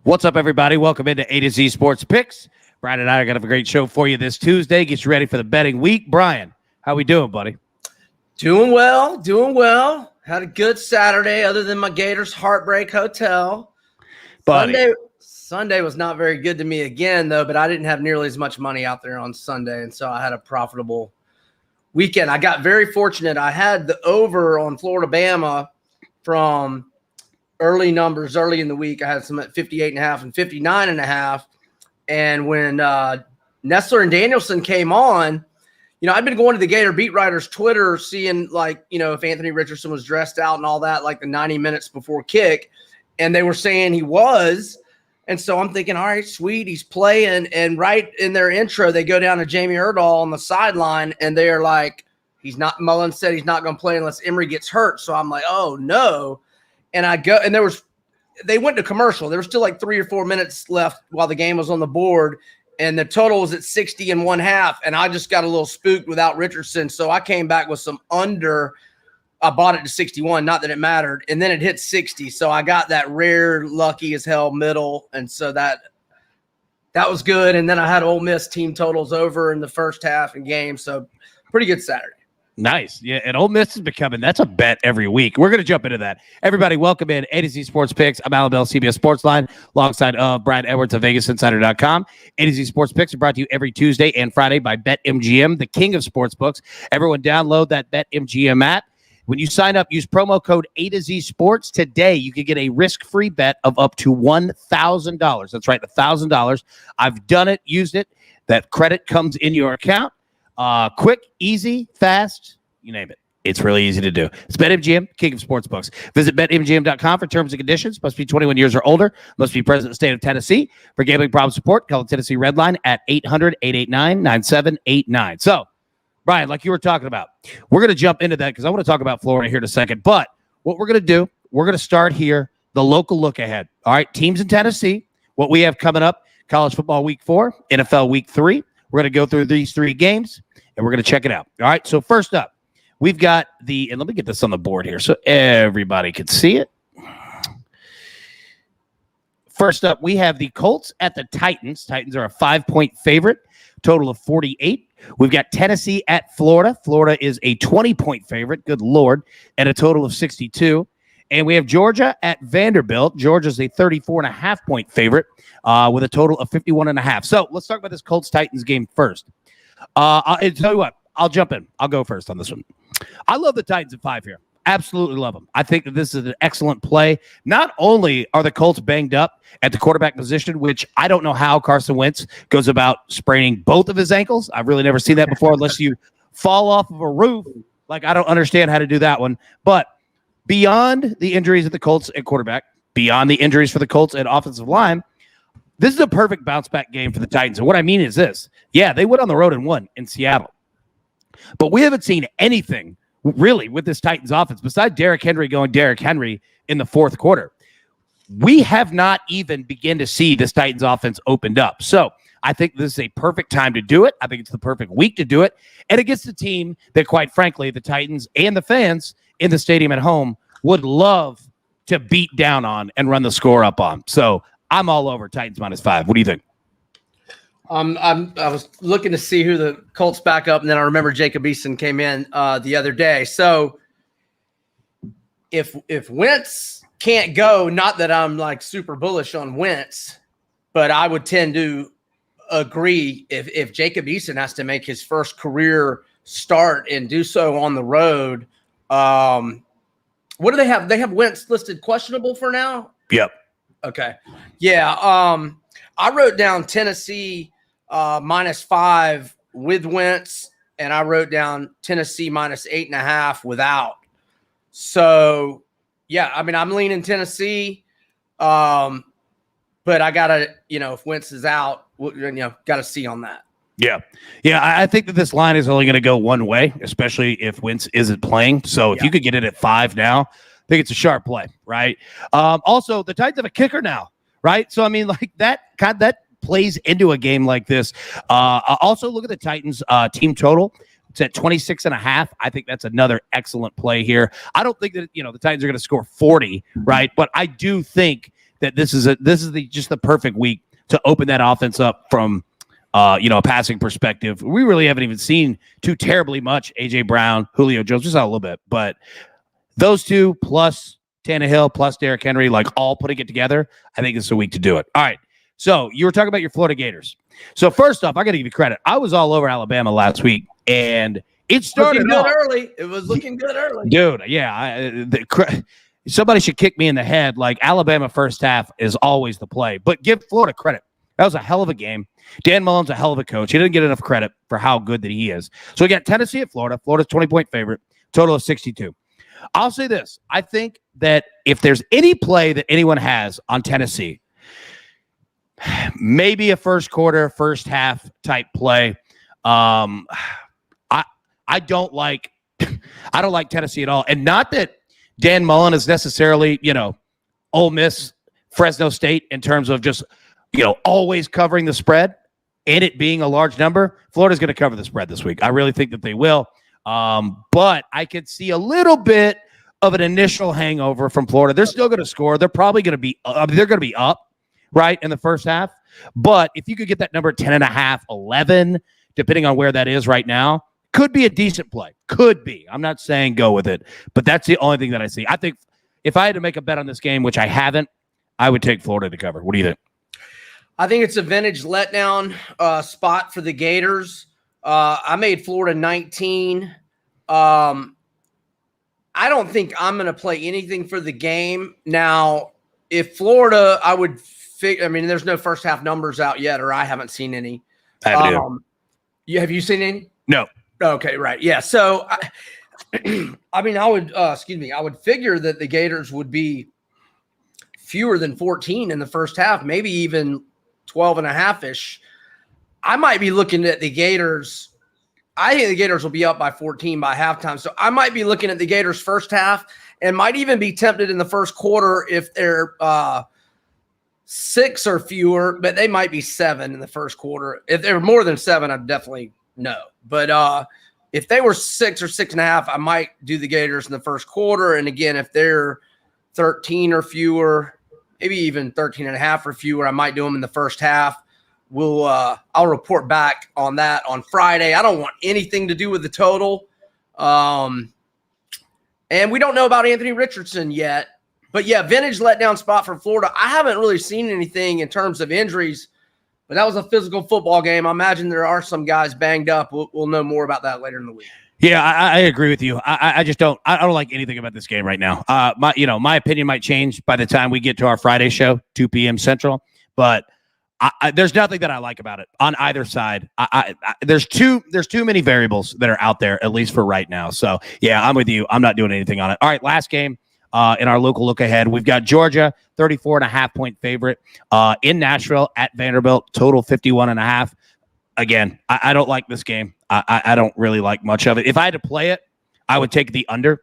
What's up, everybody? Welcome into A to Z Sports Picks. Brian and I are going to have a great show for you this Tuesday. Get you ready for the betting week. Brian, how we doing, buddy? Doing well. Had a good Saturday other than my Gators Heartbreak Hotel. Buddy. Sunday was not very good to me again, though, but I didn't have nearly as much money out there on Sunday, and so I had a profitable weekend. I got very fortunate. I had the over on Florida-Bama from early numbers early in the week. I had some at 58.5 and 59.5. And when Nessler and Danielson came on, I'd been going to the Gator beat writers' Twitter, seeing if Anthony Richardson was dressed out and all that, like the 90 minutes before kick. And they were saying he was. And so I'm thinking, all right, sweet, he's playing. And right in their intro, they go down to Jamie Erdahl on the sideline, and they're like, Mullen said he's not going to play unless Emory gets hurt. So I'm like, oh, no. And I go, and they went to commercial. There was still like 3 or 4 minutes left while the game was on the board, and the total was at 60.5. And I just got a little spooked without Richardson. So I came back with some under. I bought it to 61, not that it mattered. And then it hit 60. So I got that rare, lucky as hell middle. And so that was good. And then I had Ole Miss team totals over in the first half and game. So pretty good Saturday. Nice. Yeah, and Ole Miss is becoming, that's a bet every week. We're going to jump into that. Everybody, welcome in A to Z Sports Picks. I'm Alan Bell, CBS Sportsline, alongside Brad Edwards of VegasInsider.com. A to Z Sports Picks are brought to you every Tuesday and Friday by BetMGM, the king of sportsbooks. Everyone download that BetMGM app. When you sign up, use promo code A to Z Sports today. You can get a risk-free bet of up to $1,000. That's right, $1,000. I've done it, used it. That credit comes in your account. Quick, easy, fast, you name it. It's really easy to do. It's BetMGM, king of sportsbooks. Visit BetMGM.com for terms and conditions. Must be 21 years or older. Must be present in the state of Tennessee. For gambling problem support, call the Tennessee Red Line at 800-889-9789. So, Brian, like you were talking about, we're going to jump into that because I want to talk about Florida here in a second. But what we're going to do, we're going to start here, the local look ahead. All right, teams in Tennessee, what we have coming up, college football week 4, NFL week 3. We're going to go through these 3 games, and we're going to check it out. All right, so first up, we've got and let me get this on the board here so everybody can see it. First up, we have the Colts at the Titans. Titans are a 5-point favorite, total of 48. We've got Tennessee at Florida. Florida is a 20-point favorite, good Lord, and a total of 62. And we have Georgia at Vanderbilt. Georgia's a 34.5-point favorite with a total of 51.5. So let's talk about this Colts-Titans game first. I'll tell you what, I'll jump in. I'll go first on this one. I love the Titans at 5 here. Absolutely love them. I think that this is an excellent play. Not only are the Colts banged up at the quarterback position, which I don't know how Carson Wentz goes about spraining both of his ankles. I've really never seen that before unless you fall off of a roof. Like, I don't understand how to do that one. But beyond the injuries at the Colts at quarterback, beyond the injuries for the Colts at offensive line, this is a perfect bounce-back game for the Titans. And what I mean is this. Yeah, they went on the road and won in Seattle. But we haven't seen anything really with this Titans offense besides Derrick Henry going Derrick Henry in the fourth quarter. We have not even begun to see this Titans offense opened up. So I think this is a perfect time to do it. I think it's the perfect week to do it. And against the team that, quite frankly, the Titans and the fans in the stadium at home would love to beat down on and run the score up on. So I'm all over Titans -5. What do you think? I was looking to see who the Colts back up, and then I remember Jacob Eason came in the other day. So if Wentz can't go, not that I'm like super bullish on Wentz, but I would tend to agree if Jacob Eason has to make his first career start and do so on the road. What do they have? They have Wentz listed questionable for now? Yep. Okay. Yeah. I wrote down Tennessee -5 with Wentz, and I wrote down Tennessee -8.5 without. So, yeah, I mean, I'm leaning Tennessee, but I gotta, if Wentz is out, gotta see on that. Yeah. I think that this line is only going to go one way, especially if Wentz isn't playing. So if you could get it at 5 now, I think it's a sharp play, right? Also, the Titans have a kicker now, right? So I mean, like that plays into a game like this. Also, look at the Titans team total. It's at 26.5. I think that's another excellent play here. I don't think that the Titans are going to score 40, right? But I do think that this is just the perfect week to open that offense up from a passing perspective. We really haven't even seen too terribly much AJ Brown, Julio Jones, just a little bit, but those two plus Tannehill plus Derrick Henry, like all putting it together, I think this is a week to do it. All right. So you were talking about your Florida Gators. So first off, I got to give you credit. I was all over Alabama last week, and it started looking good off early. It was looking good early, dude. Yeah, somebody should kick me in the head. Like Alabama first half is always the play, but give Florida credit. That was a hell of a game. Dan Mullen's a hell of a coach. He didn't get enough credit for how good that he is. So we got Tennessee at Florida. Florida's 20-point favorite. Total of 62. I'll say this. I think that if there's any play that anyone has on Tennessee, maybe a first quarter, first half type play. I don't like Tennessee at all. And not that Dan Mullen is necessarily, Ole Miss, Fresno State in terms of just, always covering the spread and it being a large number. Florida's going to cover the spread this week. I really think that they will. But I could see a little bit of an initial hangover from Florida. They're still going to score. They're probably going to be they're going to be up, right, in the first half. But if you could get that number 10.5, 11, depending on where that is right now, could be a decent play. Could be. I'm not saying go with it, but that's the only thing that I see. I think if I had to make a bet on this game, which I haven't, I would take Florida to cover. What do you think? I think it's a vintage letdown spot for the Gators. I made Florida 19. I don't think I'm going to play anything for the game. Now, if Florida, I would there's no first half numbers out yet, or I haven't seen any. I haven't have you seen any? No. Okay, right. Yeah. So, I would figure that the Gators would be fewer than 14 in the first half, maybe even 12.5-ish. I might be looking at the Gators. I think the Gators will be up by 14 by halftime. So I might be looking at the Gators first half and might even be tempted in the first quarter if they're 6 or fewer, but they might be 7 in the first quarter. If they're more than 7, I'd definitely no. But if they were 6 or 6.5, I might do the Gators in the first quarter. And again, if they're 13 or fewer, maybe even 13.5 or fewer, I might do them in the first half. I'll report back on that on Friday. I don't want anything to do with the total. And we don't know about Anthony Richardson yet. But, yeah, vintage letdown spot for Florida. I haven't really seen anything in terms of injuries, but that was a physical football game. I imagine there are some guys banged up. We'll know more about that later in the week. Yeah, I agree with you. I just don't like anything about this game right now. My opinion might change by the time we get to our Friday show, 2 p.m. Central, but there's nothing that I like about it on either side. There's too many variables that are out there, at least for right now. So yeah, I'm with you. I'm not doing anything on it. All right, last game in our local look ahead. We've got Georgia, 34.5-point favorite in Nashville at Vanderbilt, total 51.5. Again, I don't like this game. I don't really like much of it. If I had to play it, I would take the under.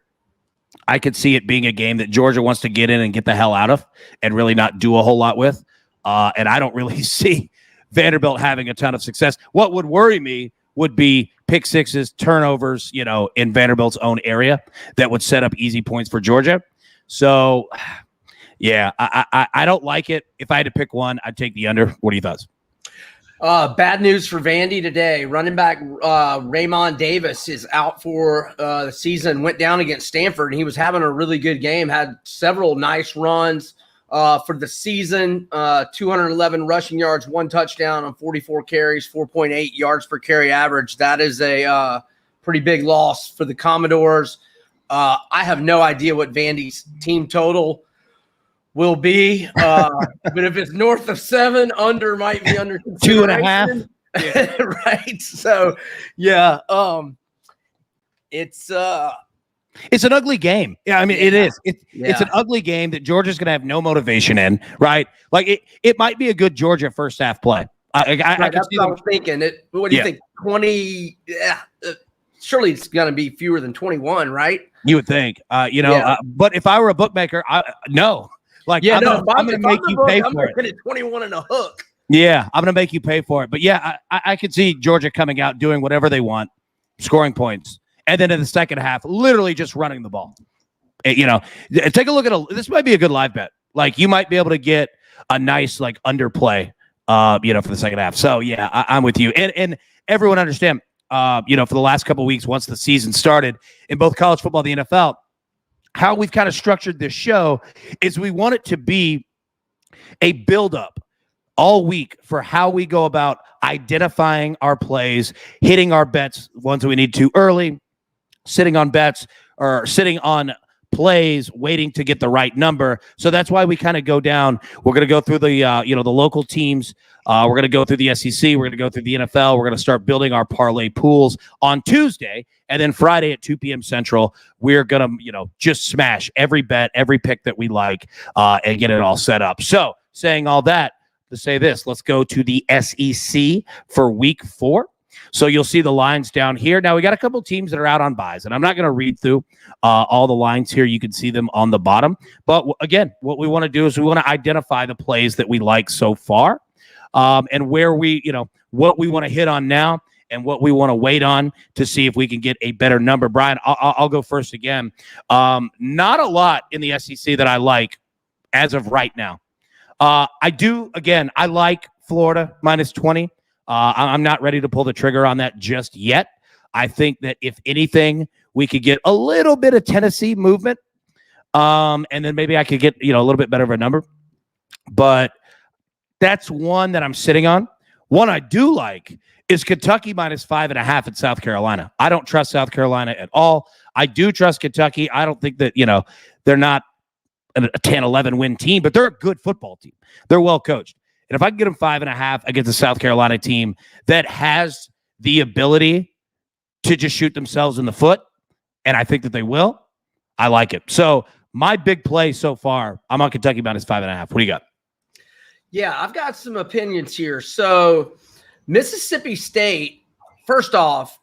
I could see it being a game that Georgia wants to get in and get the hell out of and really not do a whole lot with. And I don't really see Vanderbilt having a ton of success. What would worry me would be pick sixes, turnovers, in Vanderbilt's own area that would set up easy points for Georgia. So, yeah, I don't like it. If I had to pick one, I'd take the under. What are your thoughts? Bad news for Vandy today. Running back Raymond Davis is out for the season. Went down against Stanford, and he was having a really good game. Had several nice runs for the season. 211 rushing yards, 1 touchdown on 44 carries, 4.8 yards per carry average. That is a pretty big loss for the Commodores. I have no idea what Vandy's team total will be, but if it's north of 7, under might be under 2.5. Yeah. Right. So, yeah, it's an ugly game. Yeah, I mean, it is. It's an ugly game that Georgia's going to have no motivation in, right? Like it might be a good Georgia first half play. I that's what I was thinking. What do you think? 20? Yeah. Surely it's going to be fewer than 21, right? You would think, but if I were a bookmaker, no. Like, yeah, I'm going to make you pay for it. I'm going to 21 and a hook. Yeah, I'm going to make you pay for it. But yeah, I could see Georgia coming out, doing whatever they want, scoring points, and then in the second half, literally just running the ball. Take a look at this might be a good live bet. Like you might be able to get a nice like underplay, for the second half. So yeah, I'm with you. And everyone understand, for the last couple of weeks, once the season started in both college football and the NFL, how we've kind of structured this show is we want it to be a buildup all week for how we go about identifying our plays, hitting our bets, ones that we need to early, sitting on bets or sitting on plays, waiting to get the right number. So that's why we kind of go down. We're going to go through the local teams. We're going to go through the SEC. We're going to go through the NFL. We're going to start building our parlay pools on Tuesday. And then Friday at 2 p.m. Central, we're going to, just smash every bet, every pick that we like, and get it all set up. So saying all that to say this, let's go to the SEC for week 4. So you'll see the lines down here. Now we got a couple teams that are out on buys, and I'm not going to read through all the lines here. You can see them on the bottom. But again, what we want to do is we want to identify the plays that we like so far, and where what we want to hit on now and what we want to wait on to see if we can get a better number. Brian, I'll go first again. Not a lot in the SEC that I like as of right now. I like Florida minus 20. I'm not ready to pull the trigger on that just yet. I think that if anything, we could get a little bit of Tennessee movement, and then maybe I could get a little bit better of a number. But that's one that I'm sitting on. One I do like is Kentucky minus 5.5 at South Carolina. I don't trust South Carolina at all. I do trust Kentucky. I don't think that they're not a 10-11 win team, but they're a good football team. They're well coached. And if I can get them 5.5 against a South Carolina team that has the ability to just shoot themselves in the foot, and I think that they will, I like it. So my big play so far, I'm on Kentucky minus 5.5. What do you got? Yeah, I've got some opinions here. So Mississippi State, first off,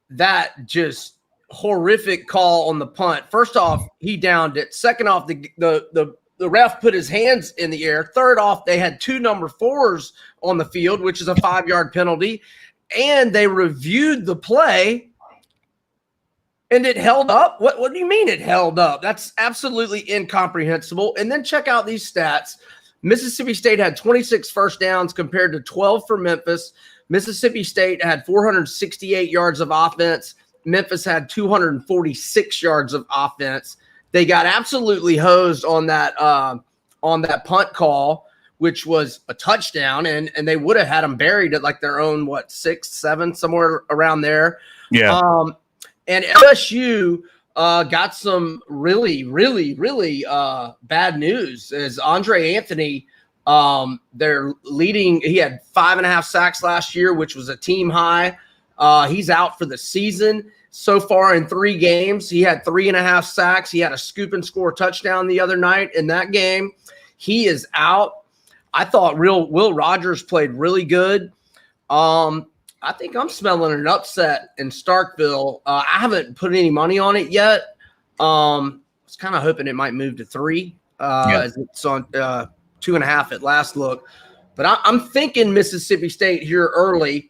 that just horrific call on the punt. First off, he downed it. Second off, the ref put his hands in the air. Third off, they had 2 number 4s on the field, which is a 5-yard penalty. And they reviewed the play, and it held up. What do you mean it held up? That's absolutely incomprehensible. And then check out these stats. Mississippi State had 26 first downs compared to 12 for Memphis. Mississippi State had 468 yards of offense. Memphis had 246 yards of offense. They got absolutely hosed on that punt call, which was a touchdown, and they would have had them buried at like their own 6, 7, somewhere around there. Yeah. And LSU got some really, really, really bad news. As Andre Anthony, they're leading. He had 5.5 sacks last year, which was a team high. He's out for the season. So far in 3 games, he had 3.5 sacks. He had a scoop and score touchdown the other night in that game. He is out. I thought Will Rogers played really good. I think I'm smelling an upset in Starkville. I haven't put any money on it yet. I was kind of hoping it might move to 3. As it's on 2.5 at last look. But I'm thinking Mississippi State here early.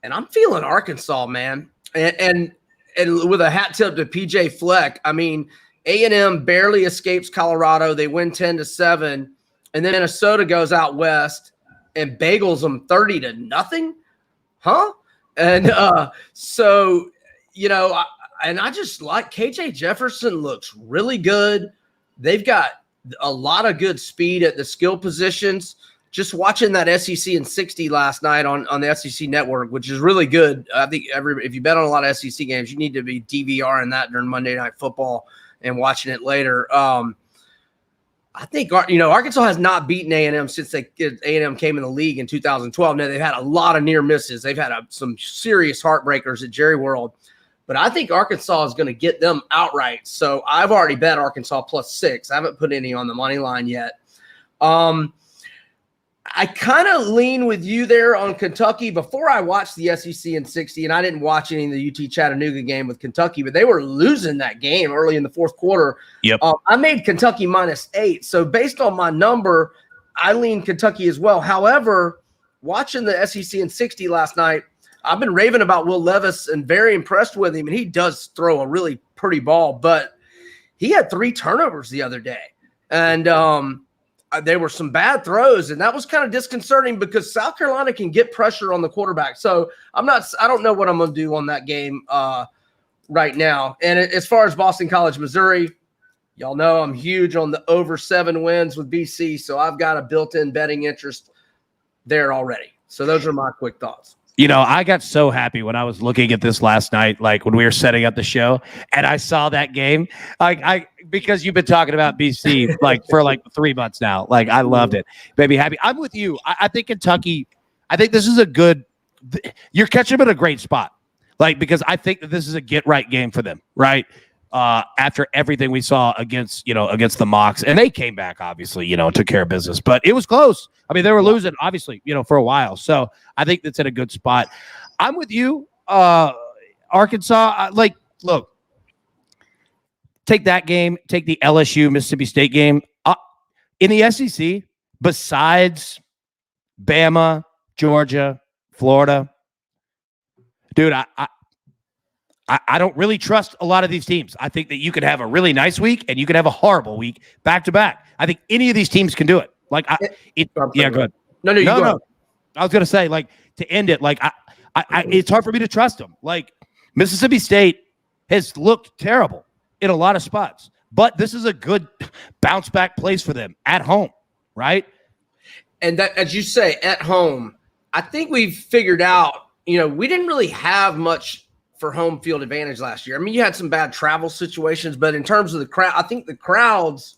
And I'm feeling Arkansas, man. And with a hat tip to PJ Fleck, I mean, A&M barely escapes Colorado. They win 10-7. And then Minnesota goes out west and bagels them 30-0. Huh? And so, I just like KJ Jefferson looks really good. They've got a lot of good speed at the skill positions. Just watching that SEC in 60 last night on the SEC network, which is really good. I think if you bet on a lot of SEC games, you need to be DVRing that during Monday Night Football and watching it later. I think Arkansas has not beaten A&M since A&M came in the league in 2012. Now they've had a lot of near misses. They've had some serious heartbreakers at Jerry World, but I think Arkansas is going to get them outright. So I've already bet Arkansas +6. I haven't put any on the money line yet. I kind of lean with you there on Kentucky. Before I watched the SEC in 60, and I didn't watch any of the UT Chattanooga game with Kentucky, but they were losing that game early in the fourth quarter. Yep. I made Kentucky -8. So based on my number, I lean Kentucky as well. However, watching the SEC in 60 last night, I've been raving about Will Levis and very impressed with him, and he does throw a really pretty ball, but he had 3 turnovers the other day. And there were some bad throws, and that was kind of disconcerting because South Carolina can get pressure on the quarterback. So I don't know what I'm going to do on that game right now. And as far as Boston College, Missouri, y'all know I'm huge on the over 7 wins with BC. So I've got a built-in betting interest there already. So those are my quick thoughts. I got so happy when I was looking at this last night, like when we were setting up the show, and I saw that game. Because you've been talking about BC like for like 3 months now. Like I loved it. Baby happy. I'm with you. I think Kentucky, I think this is you're catching them at a great spot. Like, because I think that this is a get right game for them, right? After everything we saw against the Mocs, and they came back, obviously, took care of business, but it was close. I mean, they were losing, obviously, for a while. So I think that's in a good spot. I'm with you. Arkansas, look, take that game, take the LSU Mississippi State game. In the SEC, besides Bama, Georgia, Florida, dude, I don't really trust a lot of these teams. I think that you could have a really nice week and you could have a horrible week back to back. I think any of these teams can do it. Go ahead. No. I was going to say, to end it, it's hard for me to trust them. Mississippi State has looked terrible in a lot of spots, but this is a good bounce back place for them at home, right? And that, as you say, at home, I think we've figured out, we didn't really have much for home field advantage last year. I mean, you had some bad travel situations, but in terms of the crowd, I think the crowds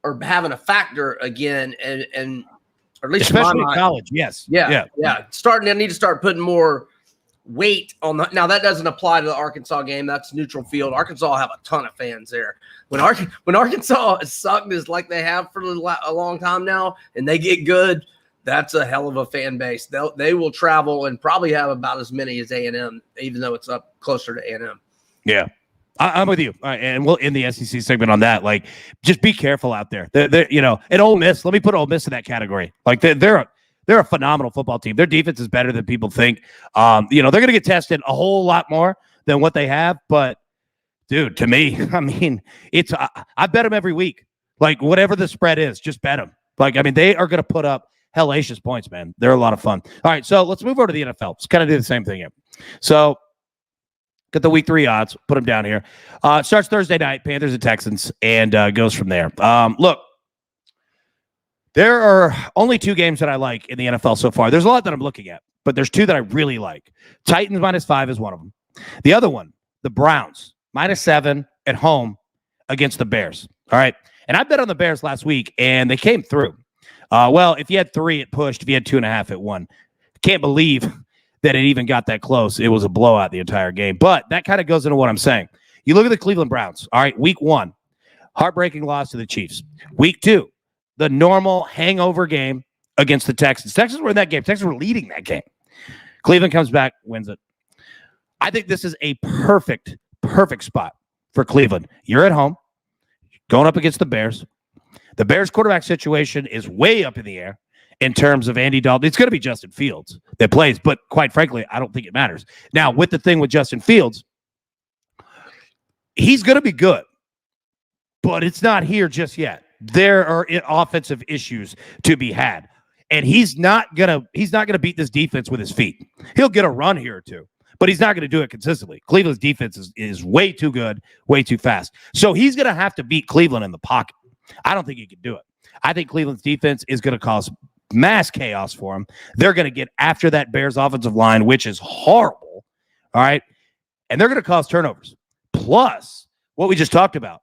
are having a factor again, and or at least especially in my mind, college. Yes. Yeah. They need to start putting more weight on the. Now that doesn't apply to the Arkansas game. That's neutral field. Arkansas have a ton of fans there. When Arkansas is sucked as like they have for a long time now, and they get good, that's a hell of a fan base. They will travel and probably have about as many as A&M, even though it's up closer to A&M. Yeah, I'm with you. All right, and we'll end the SEC segment on that. Just be careful out there. They're and Ole Miss. Let me put Ole Miss in that category. They're a phenomenal football team. Their defense is better than people think. They're going to get tested a whole lot more than what they have. But dude, to me, I mean, I bet them every week. Whatever the spread is, just bet them. They are going to put up hellacious points, man. They're a lot of fun. All right, so let's move over to the NFL. Let's kind of do the same thing here. So get the week 3 odds, put them down here. Starts Thursday night, Panthers and Texans, and goes from there. Look, there are only 2 games that I like in the NFL so far. There's a lot that I'm looking at, but there's 2 that I really like. Titans -5 is one of them. The other one, the Browns, -7 at home against the Bears. All right, and I bet on the Bears last week, and they came through. Well, if you had 3, it pushed. If you had 2.5, it won. Can't believe that it even got that close. It was a blowout the entire game. But that kind of goes into what I'm saying. You look at the Cleveland Browns. All right, week 1, heartbreaking loss to the Chiefs. Week 2, the normal hangover game against the Texans. Texans were in that game. Texans were leading that game. Cleveland comes back, wins it. I think this is a perfect spot for Cleveland. You're at home, going up against the Bears. The Bears quarterback situation is way up in the air in terms of Andy Dalton. It's going to be Justin Fields that plays, but quite frankly, I don't think it matters. Now, with the thing with Justin Fields, he's going to be good, but it's not here just yet. There are offensive issues to be had, and he's not gonna beat this defense with his feet. He'll get a run here or 2, but he's not going to do it consistently. Cleveland's defense is way too good, way too fast. So he's going to have to beat Cleveland in the pocket. I don't think he can do it. I think Cleveland's defense is going to cause mass chaos for him. They're going to get after that Bears offensive line, which is horrible. All right. And they're going to cause turnovers. Plus, what we just talked about,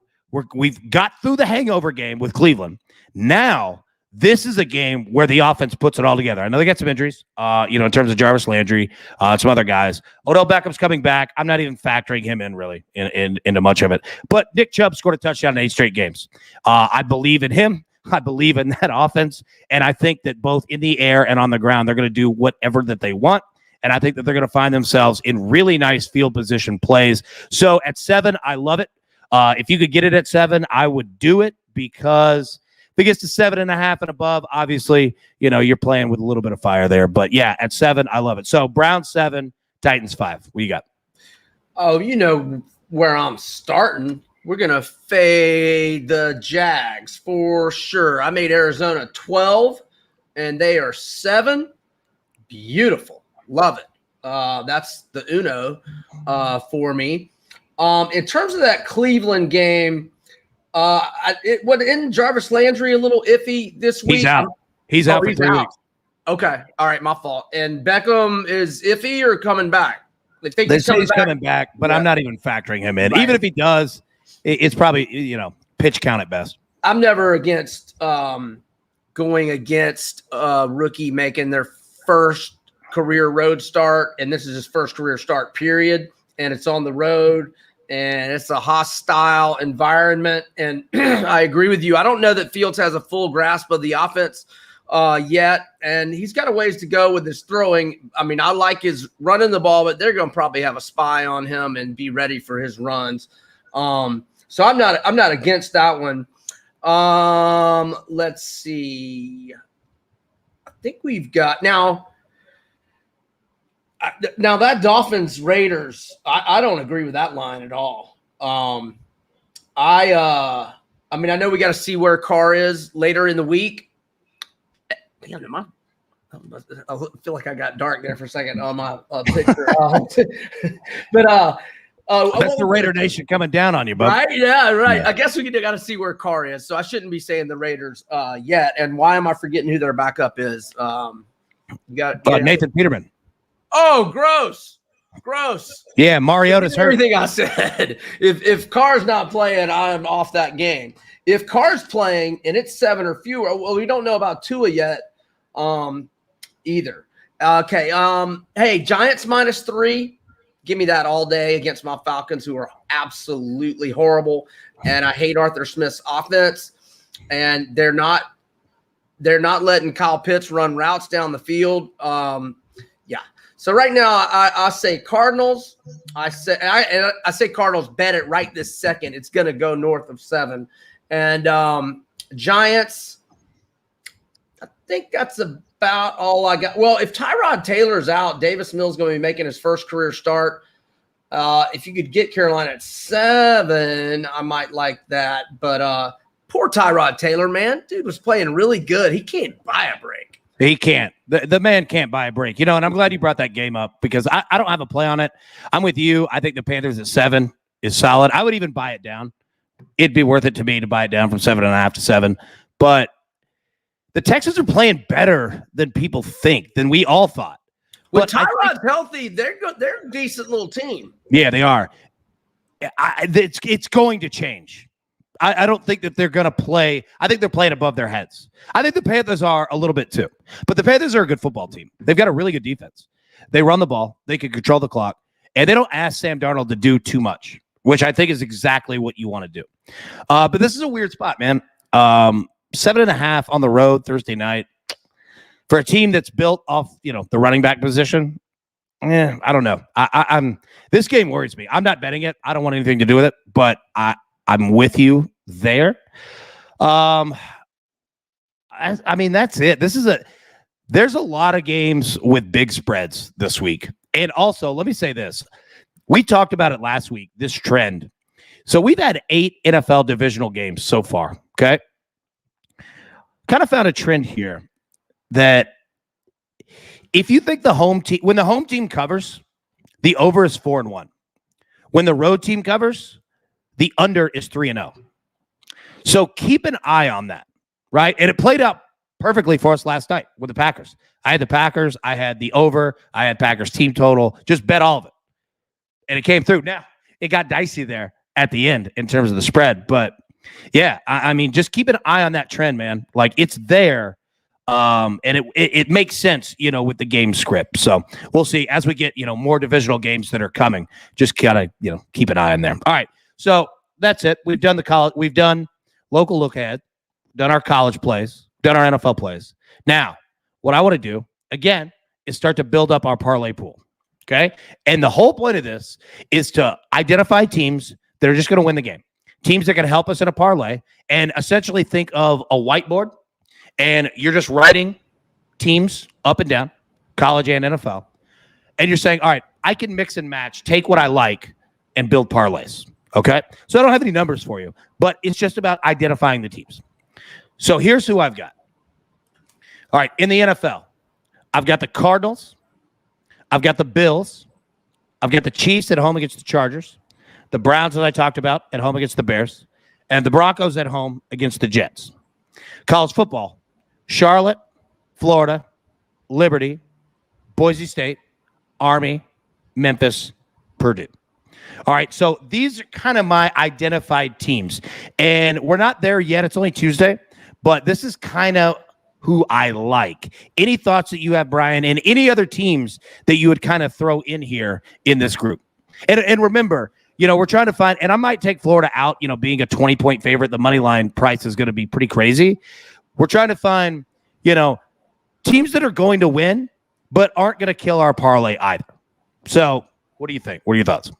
we've got through the hangover game with Cleveland. Now, this is a game where the offense puts it all together. I know they got some injuries, in terms of Jarvis Landry, some other guys. Odell Beckham's coming back. I'm not even factoring him in really into much of it. But Nick Chubb scored a touchdown in 8 straight games. I believe in him. I believe in that offense. And I think that both in the air and on the ground, they're going to do whatever that they want. And I think that they're going to find themselves in really nice field position plays. So at 7, I love it. If you could get it at 7, I would do it because if it gets to 7.5 and above, obviously, you're playing with a little bit of fire there. But yeah, at 7, I love it. So Browns 7, Titans 5. What you got? Oh, where I'm starting We're going to fade the Jags for sure. I made Arizona 12, and they are 7. Beautiful. Love it. That's the Uno for me. In terms of that Cleveland game, isn't Jarvis Landry a little iffy this week? He's out. He's out for 3 weeks. Okay. All right. My fault. And Beckham is iffy or coming back? They say he's coming back, but I'm not even factoring him in. Right. Even if he does, it's probably, pitch count at best. I'm never against going against a rookie making their first career road start, and this is his first career start, period. And it's on the road, and it's a hostile environment. And I agree with you. I don't know that Fields has a full grasp of the offense yet, and he's got a ways to go with his throwing. I mean, I like his running the ball, but they're going to probably have a spy on him and be ready for his runs. So I'm not against that one. Let's see. I think we've got now that Dolphins Raiders. I don't agree with that line at all. I mean, I know we got to see where Carr is later in the week. Damn, I feel like I got dark there for a second on my picture. But that's the Raider Nation coming down on you, bud. Right? Yeah, right. Yeah. I guess we got to see where Carr is. So I shouldn't be saying the Raiders yet. And why am I forgetting who their backup is? You got Nathan Peterman. Oh, gross. Yeah, Mariota's hurt. Everything I said. If Carr's not playing, I'm off that game. If Carr's playing and it's 7 or fewer, well, we don't know about Tua yet either. Okay. Hey, Giants -3. Give me that all day against my Falcons, who are absolutely horrible. And I hate Arthur Smith's offense. And they're not letting Kyle Pitts run routes down the field. Yeah. So right now I say Cardinals. I say Cardinals bet it right this second. It's going to go north of 7. And Giants, I think that's about all I got. Well, if Tyrod Taylor's out, Davis Mills going to be making his first career start. If you could get Carolina at 7, I might like that. But poor Tyrod Taylor, man. Dude was playing really good. He can't buy a break. He can't. The man can't buy a break. And I'm glad you brought that game up because I don't have a play on it. I'm with you. I think the Panthers at 7 is solid. I would even buy it down. It'd be worth it to me to buy it down from 7.5 to 7. But the Texans are playing better than people think, than we all thought. When Tyrod's healthy, they're a decent little team. Yeah, they are. It's going to change. I don't think that they're going to play. I think they're playing above their heads. I think the Panthers are a little bit too. But the Panthers are a good football team. They've got a really good defense. They run the ball. They can control the clock. And they don't ask Sam Darnold to do too much, which I think is exactly what you want to do. But this is a weird spot, man. 7.5 on the road Thursday night for a team that's built off, the running back position. I don't know. I'm this game worries me. I'm not betting it. I don't want anything to do with it, but I'm with you there. I mean, that's it. There's a lot of games with big spreads this week. And also, let me say this. We talked about it last week, this trend. So we've had 8 NFL divisional games so far, okay? Kind of found a trend here that if you think when the home team covers, the over is 4-1. When the road team covers, the under is 3-0. So keep an eye on that, right? And it played out perfectly for us last night with the Packers. I had the Packers. I had the over. I had Packers team total. Just bet all of it. And it came through. Now, it got dicey there at the end in terms of the spread. But, yeah, I mean, just keep an eye on that trend, man. Like, it's there. And it makes sense, with the game script. So we'll see as we get, more divisional games that are coming. Just kind of, keep an eye on there. All right. So that's it. We've done we've done local look ahead, done our college plays, done our NFL plays. Now, what I want to do, again, is start to build up our parlay pool. Okay. And the whole point of this is to identify teams that are just going to win the game. Teams that can help us in a parlay, and essentially think of a whiteboard, and you're just writing teams up and down, college and NFL. And you're saying, all right, I can mix and match, take what I like, and build parlays. Okay. So I don't have any numbers for you, but it's just about identifying the teams. So here's who I've got. All right. In the NFL, I've got the Cardinals. I've got the Bills. I've got the Chiefs at home against the Chargers. The Browns, as I talked about, at home against the Bears. And the Broncos at home against the Jets. College football, Charlotte, Florida, Liberty, Boise State, Army, Memphis, Purdue. All right, so these are kind of my identified teams. And we're not there yet. It's only Tuesday, but this is kind of who I like. Any thoughts that you have, Brian, and any other teams that you would kind of throw in here in this group? And remember, we're trying to find, and I might take Florida out, being a 20-point favorite. The money line price is going to be pretty crazy. We're trying to find, teams that are going to win, but aren't going to kill our parlay either. So what do you think? What are your thoughts?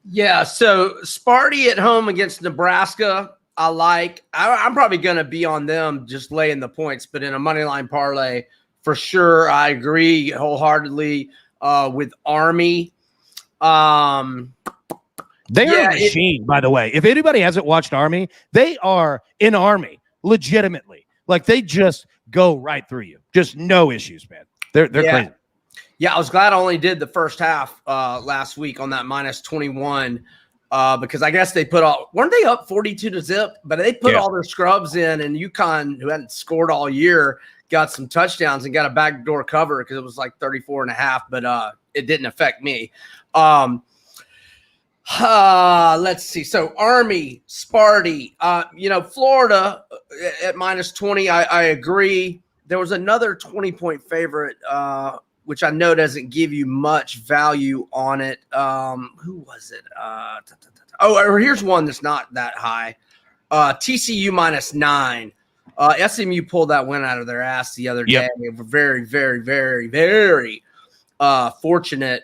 Yeah, so Sparty at home against Nebraska, I like. I'm probably going to be on them just laying the points, but in a money line parlay, for sure, I agree wholeheartedly with Army. They are a machine, by the way. If anybody hasn't watched Army, they are in Army, legitimately. Like, they just go right through you. Just no issues, man. They're crazy. Yeah, I was glad I only did the first half last week on that -21 because I guess they weren't they up 42-0? But they put all their scrubs in, and UConn, who hadn't scored all year, got some touchdowns and got a backdoor cover because it was like 34.5, but it didn't affect me. Let's see. So Army, Sparty, Florida at -20. I agree. There was another 20-point favorite, which I know doesn't give you much value on it. Who was it? Here's one that's not that high. TCU -9. SMU pulled that win out of their ass the other day. They were very, very, very, very fortunate.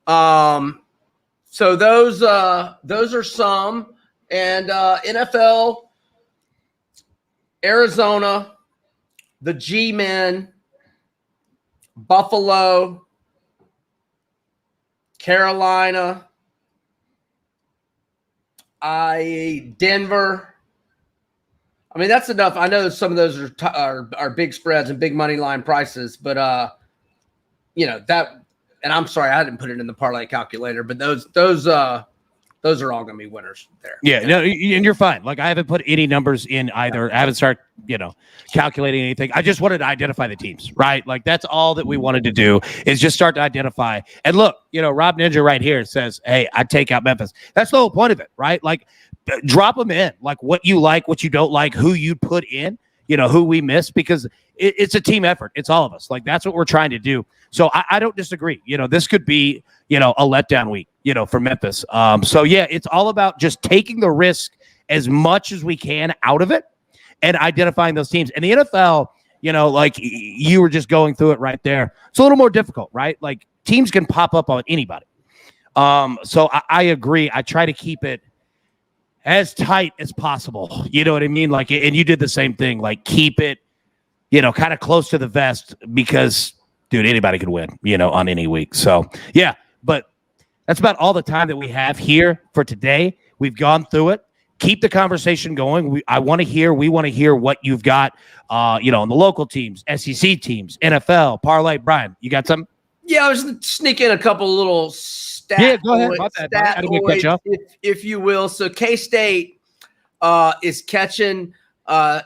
So those are some. And NFL, Arizona, the G-Men, Buffalo, Carolina, Denver. I mean, that's enough. I know some of those are big spreads and big money line prices, but that. And I'm sorry, I didn't put it in the parlay calculator, but those are all going to be winners there. Yeah, no, and you're fine. Like, I haven't put any numbers in either. I haven't started, calculating anything. I just wanted to identify the teams, right? Like, that's all that we wanted to do is just start to identify. And look, Rob Ninja right here says, hey, I'd take out Memphis. That's the whole point of it, right? Like, drop them in, like what you like, what you don't like, who you put in, who we miss, because it's a team effort. It's all of us. Like, that's what we're trying to do. So I don't disagree. This could be, a letdown week, for Memphis. So yeah, it's all about just taking the risk as much as we can out of it and identifying those teams. And the NFL, like you were just going through it right there. It's a little more difficult, right? Like, teams can pop up on anybody. So I agree. I try to keep it as tight as possible. You know what I mean? Like, and you did the same thing, like keep it, kind of close to the vest because, dude, anybody could win, on any week. So, yeah, but that's about all the time that we have here for today. We've gone through it. Keep the conversation going. We want to hear what you've got, on the local teams, SEC teams, NFL, parlay. Brian, you got something? Yeah, I was sneaking a couple little stat go ahead. If you will. So K-State is catching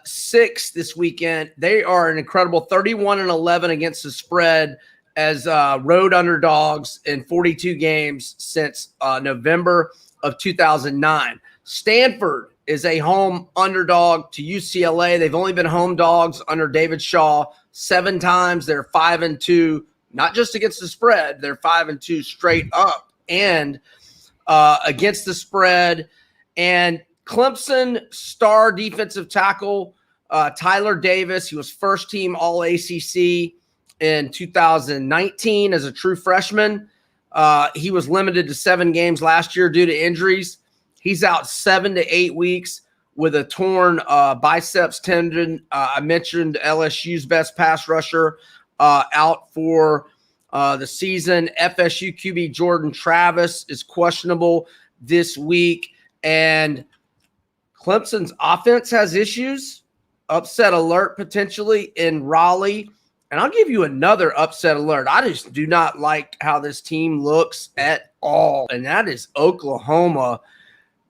6 this weekend. They are an incredible 31-11 against the spread as road underdogs in 42 games since November of 2009. Stanford is a home underdog to UCLA. They've only been home dogs under David Shaw 7 times. They're 5-2, not just against the spread. They're 5-2 straight up and against the spread. And Clemson star defensive tackle Tyler Davis, he was first team All ACC in 2019 as a true freshman. He was limited to 7 games last year due to injuries. He's out 7 to 8 weeks with a torn biceps tendon. I mentioned LSU's best pass rusher out for the season. FSU QB Jordan Travis is questionable. this week. And Clemson's offense has issues. Upset alert potentially in Raleigh. And I'll give you another upset alert. I just do not like how this team looks at all. And that is Oklahoma.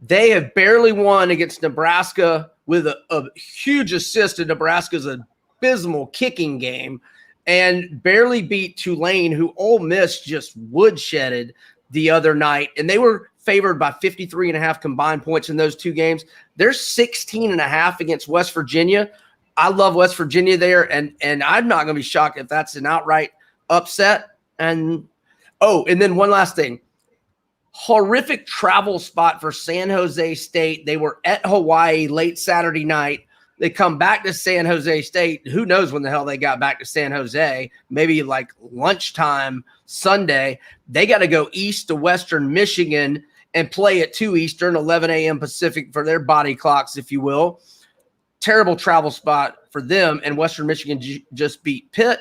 They have barely won against Nebraska with a huge assist in Nebraska's abysmal kicking game, and barely beat Tulane, who Ole Miss just woodshedded the other night. And they were favored by 53.5 combined points in those two games. They're 16.5 against West Virginia. I love West Virginia there, and I'm not going to be shocked if that's an outright upset. And then one last thing. Horrific travel spot for San Jose State. They were at Hawaii late Saturday night. They come back to San Jose State. Who knows when the hell they got back to San Jose? Maybe like lunchtime Sunday. They got to go east to Western Michigan and play at 2 Eastern, 11 a.m. Pacific for their body clocks, if you will. Terrible travel spot for them. And Western Michigan just beat Pitt.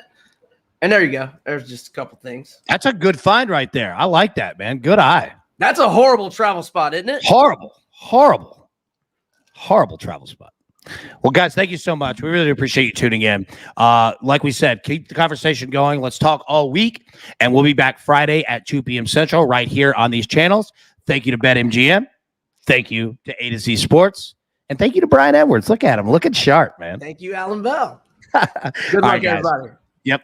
And there you go. There's just a couple things. That's a good find right there. I like that, man. Good eye. That's a horrible travel spot, isn't it? Horrible travel spot. Well, guys, thank you so much. We really appreciate you tuning in. Like we said, keep the conversation going. Let's talk all week, and we'll be back Friday at 2 p.m. Central right here on these channels. Thank you to BetMGM. Thank you to A to Z Sports. And thank you to Brian Edwards. Look at him. Looking sharp, man. Thank you, Alan Bell. Good luck, everybody. Yep.